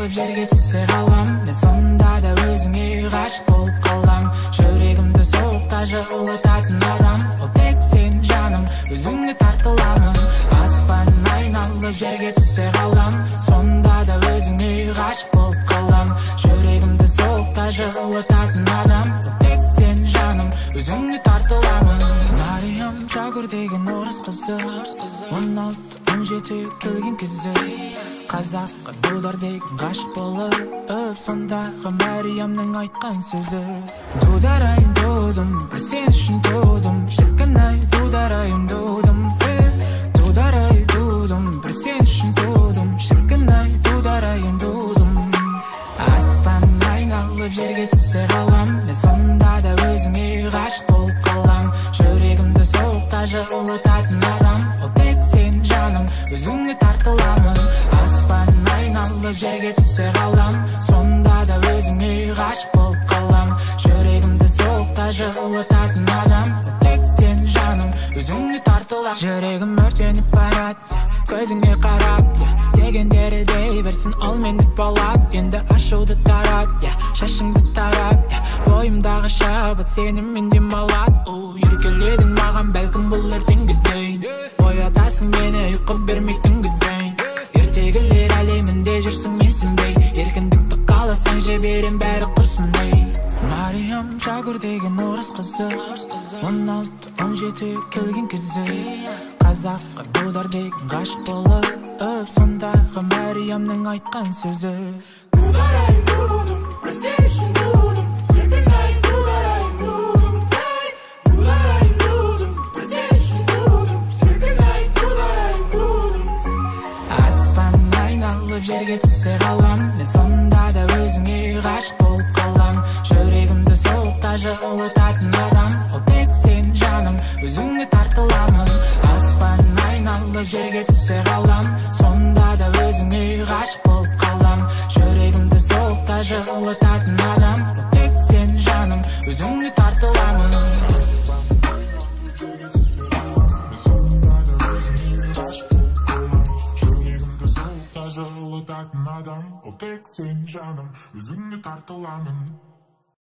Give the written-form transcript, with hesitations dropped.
айналып жерге түсе қалам. Мен сонда да өзіңе ғашық болып қалам. Жүрегімді соғықта жылытатын адам, ол тек сен жаным, өзіңе тартыламын. Аспан айналып жерге түсе қалам. Сонда да өзіңе ғашық болып қалам. Жүрегімді соғықта жылытатын адам, ол тек сен жаным, өзіңе тартыламын. Мариям Шагур деген орыс қызы, 16-17 келген кезде қазаққа дудар деген ғашық болып, сондағы Мариямның айтқан сөзі: дударайым дудым, бір сен үшін тудым, шіркін-ай дударайым дудым, дударай дудым, бір сен үшін тудым, шіркін-ай дударайым дудым. Аспан айналып жерге түсе қалам. Мен сонда да өзіңе ғашық болып қалам. Жүрегімді соғықта жылытатын адам, ол тек сен жаным, өзіңе тартыламын. Аспан айналып жерге түсе қалам. Сонда да өзіңе ғашық болып қалам. Жүрегімді соғықта жылытатын адам, ол тек сен жаным, өзіңе тартыламын. Жүрегім өртеніп барады, көзіңе қарап, дегендері дей берсін, ол мендік болады. Енді ашуды тарат, шашыңды тарап, бойымдағы шабыт сеніммен демалады. Еркеледің маған, бәлкім бұл ертеңге дейін, оятасың мені ұйқы бермей түнге дейін. Ертегілер әлемінде жүрсің менсінбей, еркіндікті қаласаң жіберем бәрі құрсындай. Мариям Шагур деген орыс қызы, 16-17 келген кезде қазаққа дудар деген ғашық болып, сондағы Мариямның айтқан сөзі: дударайым дудым, бір сен үшін тудым, шіркін-ай дударайым дудым, дударайым дудым, бір сен үшін тудым, шіркін-ай дударайым дудым. Аспан айналып жерге түсе қалам. Мен сонда да өзіңе ғашық болып қалам. Жүрегімді соғықта жылытатын адам, ол тек сен жаным, өзіңе тартыламын. Аспан айналып жерге түсе қалам. Сонда да өзіңе ғашық болып қалам. Жүрегімді соғықта жылытатын адам, ол тек сен жаным, өзіңе тартыламын. Жылытатын адам, ол тек сен жаным, өзіңе тартыламын.